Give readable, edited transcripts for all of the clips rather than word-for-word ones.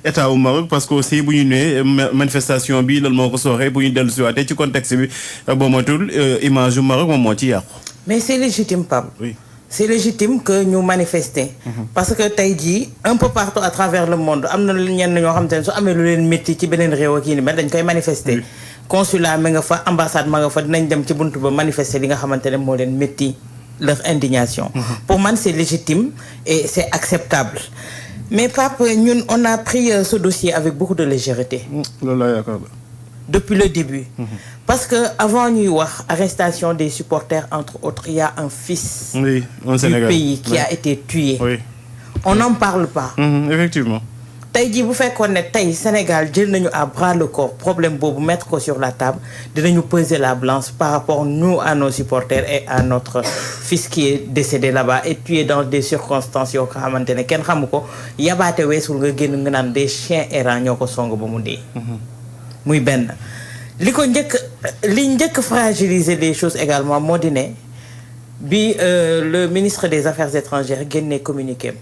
état au Maroc parce que aussi bu ñu nee manifestation bi lan moo ko sooxee bu ñu dellu si waatee ci contexte bi boo matul image yu Maroc moom moo ci yàqu. mais c'est légitime, Pape. Oui. C'est légitime que nous manifestions. Parce que tey jii un peu partout à travers le monde am na ñenn ñoo xam te ne su amee lu leen métti ci beneen réew ak yi ni mel dañ koy manifester. consulat ma nga fa ambassade ma nga fa dinañ dem ci buntu ba manifester li nga xamante ne moo leen métti leur indignation. Pour moi c'est légitime et c'est acceptable. Mais Pape ñun on a pris ce dossier avec beaucoup de légèreté. loolu laa yaakaar depuis le début. Parce que avant ñuy wax arrestation des supporters entre autres, il y a un fils oui, du pays qui a été tué. Oui. On n'en parle pas. Effectivement. tey jii bu fekkoon ne tey Sénégal jël nañu à bras le corps problème boobu mettre ko sur la table dinañu peser la balance par rapport nous à nos supporters et à notre fils qui est décédé là-bas et tué dans des circonstances yoo xamante ne kenn xamu ko yabaate weesul nga génn nga naan des chiens errants ñoo ko song ba mu dee. muy benn li njëkk fragiliser les choses également moo di ne bi le ministre des Affaires étrangères génnee communiqué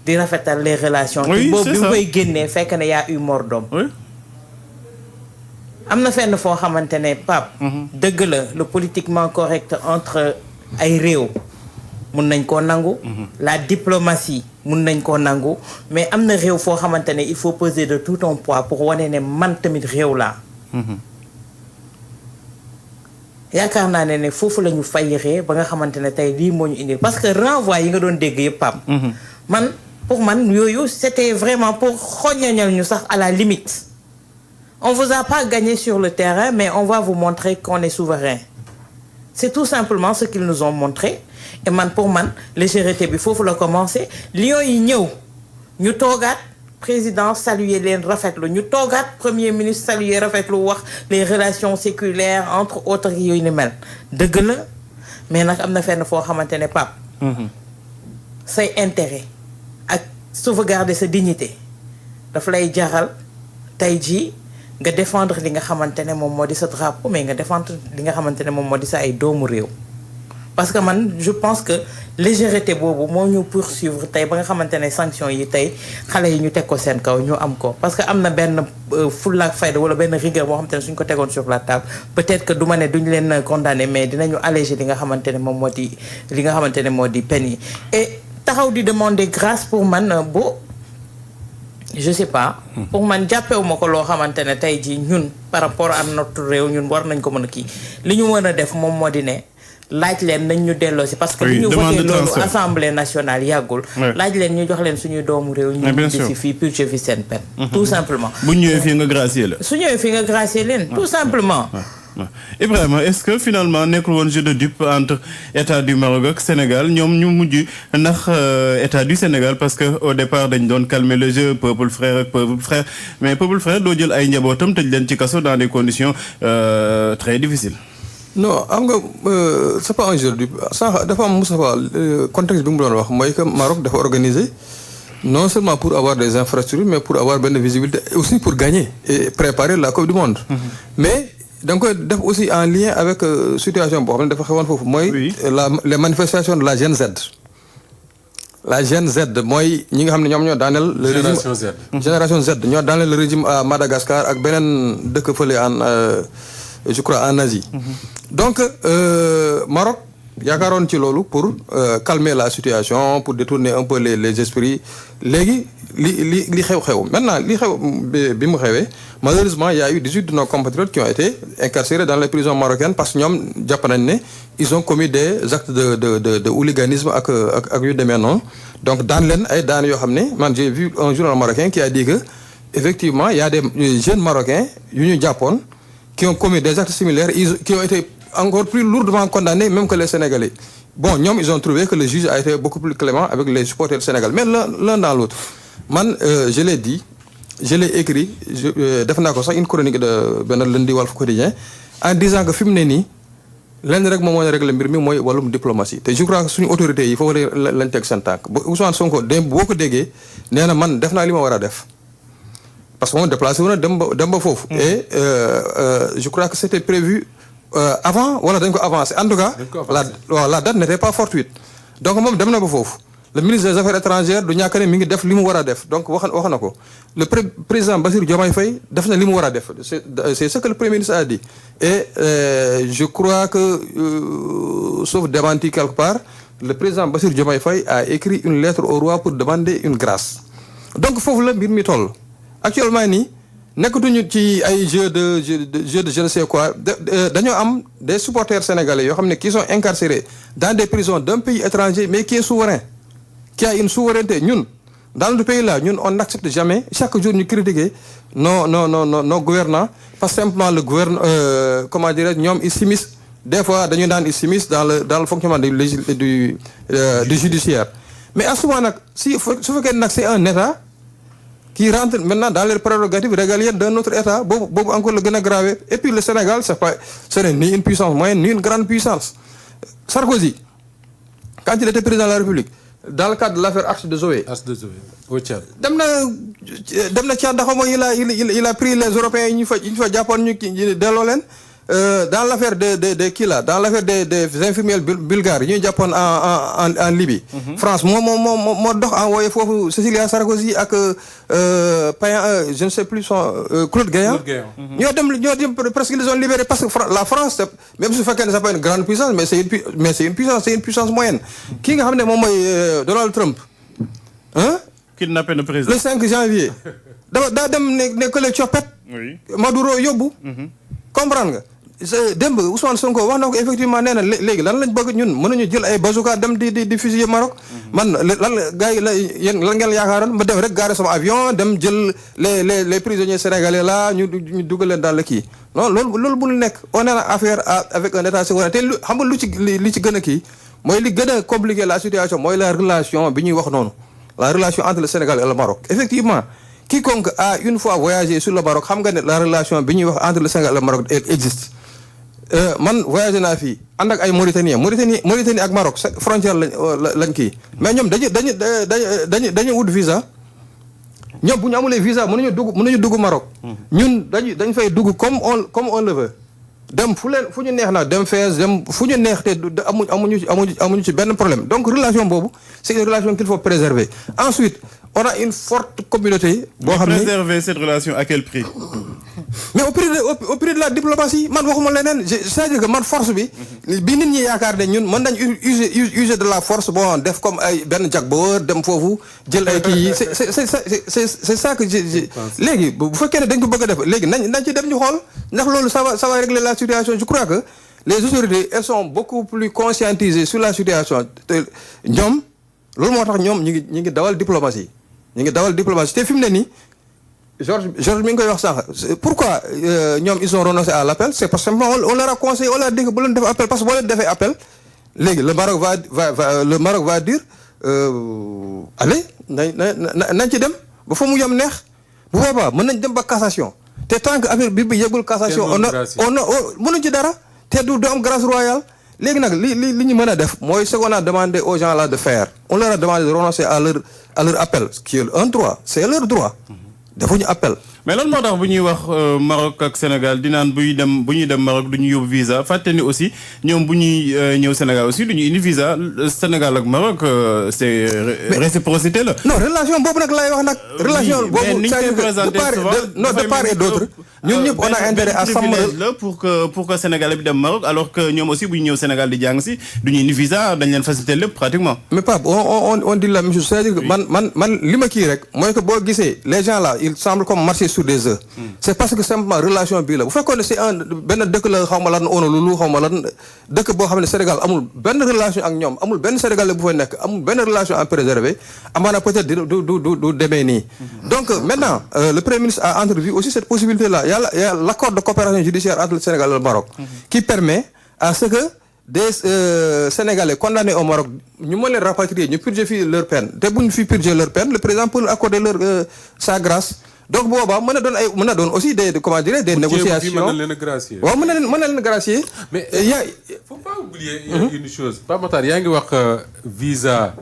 di rafetal les relations. oui boobu bi mu koy génnee fekk ne y a eu mort d'homme. oui. am na fenn foo xamante ne Pape. dëgg la le politiquement correct entre ay réew mun nañ koo nangu. la diplomatie mun nañ koo nangu mais am na réew foo xamante ne il faut peser de tout ton poids pour wane ne man tamit réew laa. yaakaar naa ne foofu la ñu fayiree ba nga xamante ne tey lii moo ñu indil parce que renvoi yi nga doon dégg yëpp Pape. Pour man yooyu c'était vraiment pour xoñañal ñu sax à la limite. On vous a pas gagné sur le terrain mais on va vous montrer qu'on est souverain. C'est tout simplement ce qu'ils nous ont montré et pour man légèreté bi foofu la commencé lion yi ñëw ñu toogaat président saluer leen rafetlu ñu toogaat premier ministre saluer rafetlu wax les relations séculaires entre autres yooyu ni mel dëgg la mais nag am na fenn foo xamante ne Pape. say intérêt ak sauvegarder sa dignité daf lay jaral tey jii nga défendre li nga xamante ne moom moo di sa drapeau mais nga défendre li nga xamante ne moom moo di sa ay doomu réew. parce que man je pense que légèreté boobu moo ñu poursuivre tey ba nga xamante ne sanctions yi tey xale yi ñu teg ko seen kaw ñu am ko parce que am na benn fulla ak fayda wala benn rigueur boo xamante ne suñ ko tegoon sur la table peut-être que du ma ne duñ leen condamner mais dinañu alléger li nga xamante ne moom moo di li nga xamante ne moo di peine yi et taxaw di demander grâce pour man bo je sais pas pour man jàppewuma ko loo xamante ne tey jii ñun par rapport à notre réew ñun war nañ ko mën a kii li ñu mën a def moom moo di ne laaj leen nañ ñu delloo si parce que li ñu voté loolu assemblée nationale yàggul laaj leen ñu jox leen suñuy doomu réew ñu di si fii purger fi seen peine tout simplement bu ñëwee fii nga gracier la su ñëwee fii nga gracier leen tout simplement Ibrahima est-ce que finalement nekkul woon jeu de dupe entre état du Maroc ak Sénégal ñoom ñu mujj ndax état du Sénégal parce que au départ dañ doon calmer le jeu peuple frère ak peuple frère mais peuple frère doo jël ay njabootam tëj leen ci kaso dans des conditions très difficiles. non xam nga c'est pas un jeu de dupe sax dafa am Moustapha contexte bi mu doon wax mooy que Maroc dafa organiser non seulement pour avoir des infrastructures mais pour avoir benn visibilité et aussi pour gagner et préparer la Coupe du Monde. mais da nga koy def aussi en lien avec situation boo xam ne dafa xewoon foofu mooy les manifestations de la Gen Z. la Gen Z mooy ñi nga xam ne ñoom ñoo daaneel le régime génération Z ñoo daaneel le régime à Madagascar ak beneen dëkk fële en je crois en Asie. donc Maroc yaakaaroon ci loolu pour calmer la situation pour détourner un peu les esprits léegi li xew maintenant li xew bi mu xewee malheureusement il y a eu 18 de nos compatriotes qui ont été incarcérés dans les prisons marocaines parce que ñoom jàpp nañ ne ils ont commis des actes de hooliganisme ak yu demee noonu donc daan leen ay daan yoo xam ne man j'ai vu un journal marocain qui a dit que effectivement il y a des jeunes marocains yu ñu jàppoon qui ont commis des actes similaires qui ont été encore plus lourdement condamnés même que les Sénégalais. Bon, ils ont trouvé que le juge a été beaucoup plus clément avec les supporters du Sénégal. Mais l'un dans l'autre. Man, je l'ai dit, je l'ai écrit, def naa ko sax une chronique de benn lundi Walf Quotidien en disant que fi mu ne nii lenn rek moom moo ñu régler mbir mi mooy wàllum diplomatie te je crois que suñu autorités yi foofu lañ teg seen tànk ba Ousmane Sonko boo ko déggee nee na man def naa li ma war a def parce que moom déplacé wu na dem ba foofu. et je crois que c'était prévu avant wala dañ ko avancé en tout cas la date n'était pas fortuite donc moom dem na ba foofu le ministre des affaires étrangères du ñàkk ne mi ngi def li mu war a def donc wax na ko le président Bassirou Diomaye Faye def na li mu war a def c'est ce que le premier ministre a dit et je crois que sauf démenti quelque part le président Bassirou Diomaye Faye a écrit une lettre au roi pour demander une grâce donc foofu la mbir mi toll actuellement nii nekkatuñu ci ay jeu de je ne sais quoi dañoo am des supporters sénégalais yoo xam ne qui sont incarcérés dans des prisons d'un pays étranger mais qui est souverain qui a une souveraineté ñun dans le pays là ñun on n'accepte jamais chaque jour ñu critiquer nos gouvernants parce que simplement le comment dirais ñoom ils s'immiscent des fois dañu daan ils s'immiscent dans le fonctionnement du judiciaire mais à ce moment nag su fekkee nag c'est un état qui rentre maintenant dans les prérogatives régaliennes d'un autre état boobu encore le gën a grave et puis le Sénégal ce n'est ni une puissance moyenne ni une grande puissance Sarkozy quand il était président de la République dans le cadre de l'affaire Arche de Zoé au Tchad dem na Tchad xawma il a pris les Européens yi ñu fa jàppoon ñu delloo leen dans l'affaire de kii là dans l'affaire des infirmières bulgares yi ñuy jàppoon en Libye France moo dox envoyé foofu Cécilia Sarkozy ak Payan je ne sais plus son Claude Guéant ñoo dem presque ils les ont libérés parce que la France même su fekkee ne c'est pas une grande puissance mais c'est une puissance moyenne kii nga xam ne moom mooy Donald Trump kidnappé le président le 5 janvier daa dem ne que le coppet Maduro yóbbu comprendre nga démb Ousmane Sonko wax na ko effectivement nee na léegi lan lañ bëgg ñun mënuñu jël ay bazooka dem di fusiller Maroc man lan gars yi yéen lan ngeen yaakaaroon ma dem rek garer sama avion dem jël les prisonniers sénégalais là ñu dugal leen dans le kii non loolu bu nekk on a affaire avec un état souverain te xam nga li ci gën a kii mooy li gën a compliquer la situation mooy la relation bi ñuy wax noonu la relation entre le Sénégal et le Maroc effectivement quiconque a une fois voyagé sur le Maroc xam nga ne la relation bi ñuy wax entre le Sénégal et le Maroc existe man voyagé naa fii ànd ak ay Mauritanie ak Maroc frontière lañ kii mais ñoom dañu wut visa ñoom bu ñu amulee visa mënuñu dugg Maroc ñun dañ fay dugg comme on le veut dem fu ñu neex na dem Fès dem fu ñu neex te amuñu ci benn problème donc relation boobu c'est une relation qu'il faut préserver ensuite on a une forte communauté boo xam ne préserver cette relation à quel prix mais au prix de la diplomatie man waxuma leneen c'est-à-dire que man force bi nit ñi yaakaar ne ñun mën nañ user de la force bon def comme ay benn jagboor dem foofu jël ay kii yi c'est ça que léegi bu fekkee ne dañ ko bëgg a def léegi nañ ci dem ñu xool ndax loolu ça va régler la situation je crois que les autorités elles sont beaucoup plus conscientisées sur la situation te ñoom loolu moo tax ñoom ñi ngi dawal diplomatie te fi mu ne nii Georges mi ngi koy wax sànq pourquoi ñoom ils ont renoncé à l'appel c'est parce que on leur a conseillé on leur a dit que bu leen def appel parce que boo leen defee appel léegi le Maroc va dire allez nañ ci dem ba fa mu yem neex bu boobaa mën nañ dem ba cassation te tant que affaire bi yeggul cassation on mënuñ ci dara te du am grâce royale léegi nag li ñu mën a def mooy ce qu'on a demandé aux gens là de faire on leur a demandé de renoncer à leur appel ce qui est un droit c'est leur droit defuñu appel. mais lan moo tax bu ñuy wax Maroc ak Sénégal di naan bu ñuy dem Maroc du ñu yóbbu visa fàtte ni aussi ñoom bu ñuy ñëw Sénégal aussi du ñu indi visa Sénégal ak Maroc c'est réciprocité la. non relation boobu nag laay wax nag. relation boobu de part et d'autre. ñun ñëpp on a intérêt à sàmm la pour que Sénégalais bi dem Maroc alors que ñoom aussi bu ñu ñëw Sénégal di jàng si du ñu indi visa dañ leen faciliter lépp pratiquement. mais Pape on dit la même chose c'est-à-dire que man li ma kii rek mooy que boo gisee les gens là ils semblent comme marcher sur des œufs. c'est parce que simplement relation bii la bu fekkoon ne c'est benn dëkk la xaw ma lan Honolulu xaw ma lan dëkk boo xam ne Sénégal amul benn relation ak ñoom amul benn Sénégalais bu fa nekk amul benn relation à préserver amaana peut-être du demee nii. donc maintenant le Premier ministre a entrevu aussi cette possibilité là il y a l'accord de coopération judiciaire entre le Sénégal et le Maroc. qui permet à ce que des Sénégalais condamnés au Maroc ñu mën leen rapatrier ñu purger fii leur peine te bu ñu fi purger leur peine le président peut accorder leur sa grâce. donc boobaa mën na doon aussi des comment dire des négociations mën na leen a gracier. waaw mën na leen gracier. mais faut pas oublier une chose Pape Matar yaa ngi wax visa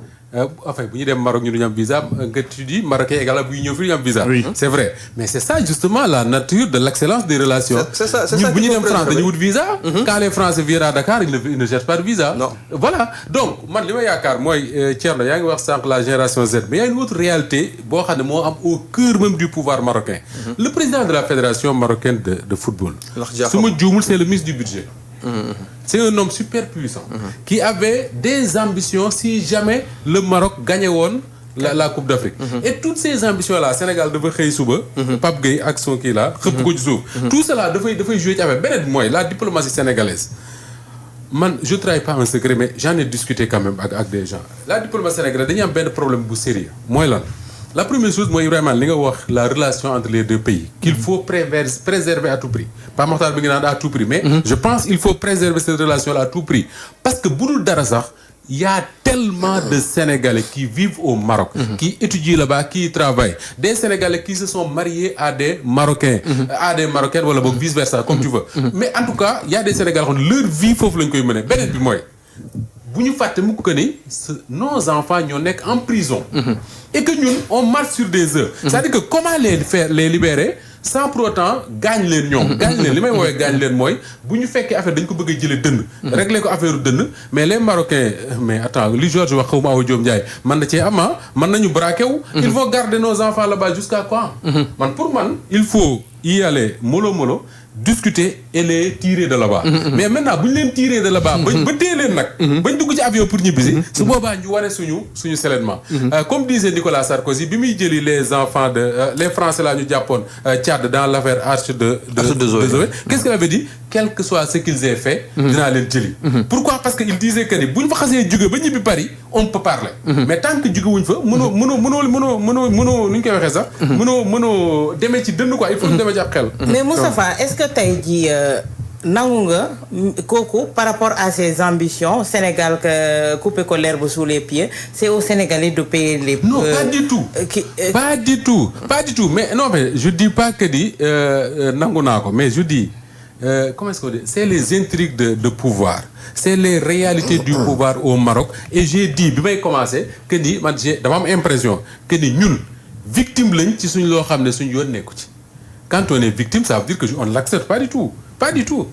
enfin bu ñu dem Maroc ñu duñu am visa nga tu dis Marocain également bu ñu ñëw fii ñu am visa. Oui. C'est vrai mais c'est ça justement la nature de l'excellence des relations. C'est ça ñun bu ñu dem France dañuy préserver. wut visa. Quand les Français viennent à Dakar ils ne cherchent pas de visa. Non. Voilà donc man li ma yaakaar mooy Thierno yaa ngi wax sànq la génération Z mais il y a une autre réalité boo xam ne moo am au cœur même du pouvoir marocain. Le président de la fédération marocaine de football. su ma juumul c'est le ministre du budget. C'est un homme super puissant. Qui avait des ambitions si jamais le Maroc gagnait woon la Coupe d'Afrique. Et toutes ces ambitions là Sénégal dafa xëy suba. Pape Gueye ak son kii là xëpp ko ci suuf. Tout cela dafay jouer ci affaire beneen bi mooy la diplomatie sénégalaise. Man je trahis pas un secret mais j'en ai discuté quand même ak des gens. La diplomatie sénégalaise dañuy am benn problème bu sérieux mooy lan. La première chose mooy vraiment li nga wax la relation entre les deux pays qu'il faut préserver à tout prix pas Mokhtar bi nga naan à tout prix mais je pense il faut préserver cette relation là à tout prix parce que bu dul dara sax il y a tellement de Sénégalais qui vivent au Maroc qui étudient là-bas qui travaillent des Sénégalais qui se sont mariés à des Marocains à des Marocaines wala boog vice versa comme tu veux mais en tout cas il y a des Sénégalais xam ne leur vie foofu lañ koy mener beneen bi mooy bu ñu fàtte mukk que ni nos enfants ñoo nekk en prison et que ñun on marche sur des œufs c'est-à-dire que comment les libérer sans pour autant gaañ leen ñoom gaañ leen li may woowee gaañ leen mooy bu ñu fekkee affaire dañ ko bëgg a jëlee dënn régler ko affaire dënn mais les Marocains mais attends li Georges wax xaw ma Awa Diom Ndiaye man na cee ama mën nañu braqué wu ils vont garder nos enfants là-bas jusqu'à quand man pour man il faut y aller mollo discuter et les tirer de là-bas mais maintenant bu ñu leen tirer de là-bas ba téye leen nag bañ dugg ci avion pour ñibbisi su boobaa ñu wane suñu soulèvement comme disait Nicolas Sarkozy bi muy jëli les enfants de les Français là ñu jàppoon Tchad dans l'affaire Arche de Zoé qu'est-ce qu'il avait dit quel que soit ce qu'ils aient fait dinaa leen jëli pourquoi parce que il disait que ni bu ñu fa xasee jóge ba ñibbi Paris on peut parler mais tant que jóge wuñ fa mënoo nu ñu koy waxee sax mënoo demee ci dënn quoi il faut ñu demee ci ab xel mais Moustapha est-ce que tey jii nangu nga kooku par rapport à ses ambitions Sénégal que couper ko l'herbe sous les pieds c'est aux Sénégalais de payer les non pas du tout mais non mais je dis pas que di nangu naa ko mais je dis comment est-ce qu'on dit c'est les intrigues de pouvoir c'est les réalités du pouvoir au Maroc et j'ai dit bi may commencer que ni man dama am impression que ni ñun victime lañ ci suñ loo xam ne suñ yoon nekku ci quand on est victime ça veut dire que on l'accepte pas du tout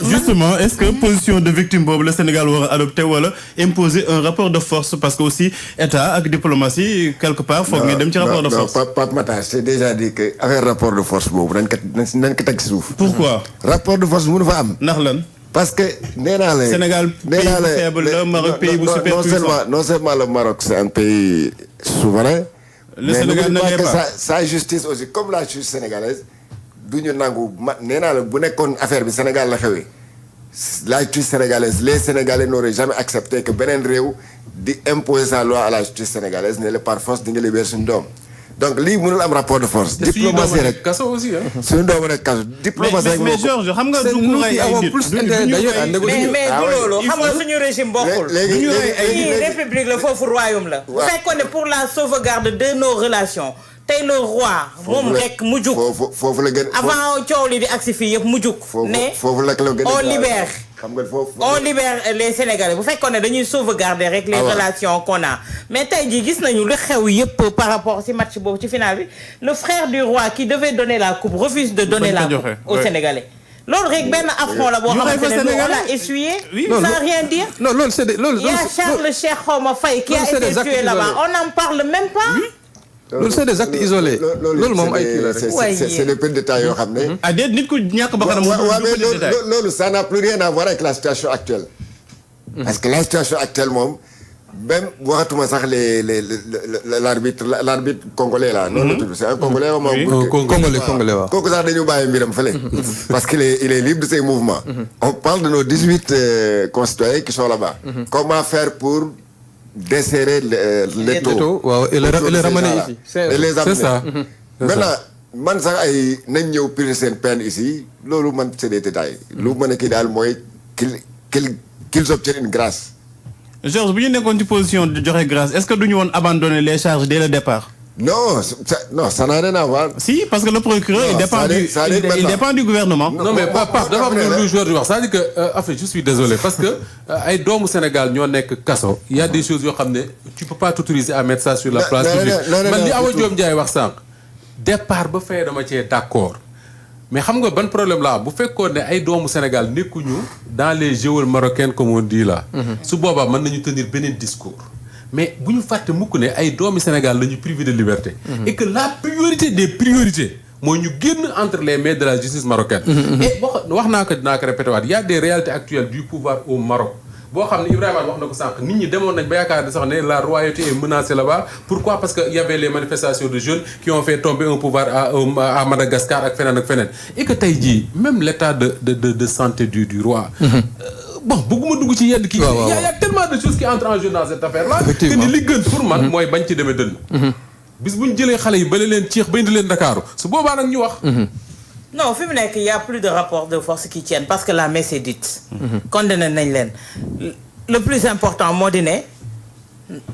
Justement, est-ce que position de victime boobu le Sénégal war a adopter wala imposer un rapport de force parce que aussi état ak diplomatie quelque part foog nga dem ci rapport de force. non Pape Matar c'est déjà dit que affaire rapport de force boobu nañ ko teg ci suuf. Pourquoi? Rapport de force mënu fa am. ndax lan. parce que nee naa la Sénégal pays bu faible la Maroc pays bu super puissant. non seulement le Maroc c'est un pays souverain. Le Sénégal ne l'est pas. Sa justice aussi comme la justice sénégalaise du ñu nangu nee naa la bu nekkoon affaire bi Sénégal la xewee la justice sénégalaise les Sénégalais n'auraient jamais accepté que beneen réew di imposer sa loi à la justice sénégalaise ne la par force di nga libérer suñu doom donc lii mënul am rapport de force. diplomatie rek kaso aussi suñu doom rek kaso. diplomatie rek mais Georges xam nga du ñu rey ay nit mais du loolu xam nga suñu régime bokkul. léegi république la foofu royaume la. bu fekkoon ne pour la sauvegarde de nos relations. tey le roi moom rek mu jug foofu la gën avant coow li di agsi fii yëpp mu jug ne foofu la gën on libère xam nga foofu on libère les Sénégalais bu fekkoon ne dañuy sauvegarder rek les relations qu'on a mais tey jii gis nañu lu xew yëpp par rapport ci match boobu ci finale bi le frère du roi qui devait donner la coupe refuse de donner la coupe aux Sénégalais loolu rek benn affront la boo xamante ne on l'a essuyé sans rien dire non loolu c'est il y a Charles Cheikh Xawma Faye qui a été tué là-bas on n'en parle même pas loolu c'est des actes isolés. loolu moom ay kii la rek. c'est des petits détails yoo xam ne. ah déet nit ku ñàkk ba xanaa loolu ça n'a plus rien à voir avec la situation actuelle. parce que la situation actuelle moom même waxatuma sax l'arbitre congolais là. noonu la tudd c'est un congolais ou moom. congolais waaw. kooku sax dañu bàyyi mbiram fële. parce qu'il est libre de ses mouvements. on parle de nos 18 concitoyens qui sont là-bas. comment faire pour desserrer les taux waaw et les ramener ici. et les amener. C'est ça. Maintenant man sax ay nañ ñëw pire seen peine ici loolu man c'est des détails. lu mën a kii daal mooy qu'ils obtiennent une grâce. Georges bu ñu nekkoon ci position de joxe grâce est-ce que duñu woon abandonner les charges dès le départ. Non, ça n'a rien à voir. Si, parce que le procureur, il dépend du gouvernement. Non, mais Pape, dafa am lu joueur di wax c'est-à-dire que en fait je suis désolé parce que ay doomu Sénégal ñoo nekk kaso. Il y a des choses yoo xam ne tu peux pas t'autoriser à mettre ça sur la place publique. Man li Awa Diom Ndiaye wax sànq départ ba fee dama cee d'accord mais xam nga ban problème la bu fekkoon ne ay doomu Sénégal nekkuñu dans les geôles marocaines comme on dit là. su boobaa mën nañu tenir beneen discours. mais bu ñu fàtte mukk ne ay doomi Sénégal la ñu privé de liberté. Et que la priorité des priorités mooy ñu génn entre les mains de la justice marocaine. Et wax naa ko dinaa ko répété waat y a des réalités actuelles du pouvoir au Maroc. boo xam ne Ibrahima wax na ko sànq nit ñi demoon nañ ba yaakaar ne sax ne la royauté est menacée là-bas. Pourquoi? Parce que y avait les manifestations de jeunes qui ont fait tomber un pouvoir à Madagascar ak feneen ak feneen. Et que tey jii même l'état de santé du roi. Bon bëgguma dugg ci yenn kii. y a tellement de choses qui entrent en jeu dans cette affaire là. que ni li gën pour man mooy bañ ci demee dënn. bis bu ñu jëlee xale yi bale leen ceex ba indi leen Dakar su boobaa nag ñu wax. non fi mu nekk y a plus de rapports de force qui tiennent parce que la messe est dite. condamné nañ leen. le plus important moo di ne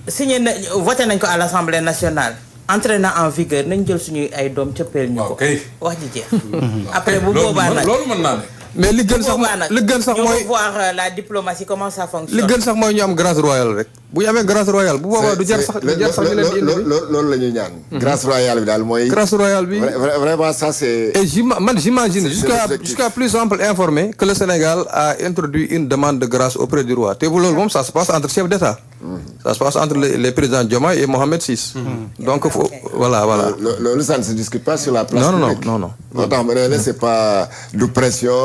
signé na voté nañ ko à l'Assemblée nationale. entré na en vigueur nañ jël suñuy ay doom cëppeel ñu ko. wax ji jeex. après bu boobaa nag loolu mën naa ne. mais li gën sax mooy voir la diplomatie comment ça fonctionne. li gën sax mooy ñu am grâce royale rek bu ñu amee grâce royale bu boobaa du jar sax ñu leen di indi loolu la ñuy ñaan. grâce royale bi daal mooy. grâce royale bi vraiment ça c'est. et j'imagine jusqu'à plus ample informé que le Sénégal a introduit une demande de grâce auprès du roi te bu loolu moom ça se passe entre chefs d'État. Ça se passe entre les présidents Diomaye et Mohamed VI. Donc voilà. loolu ça ne se discute pas sur la place publique. Non. moo tax ma ne la c'est pas du pression.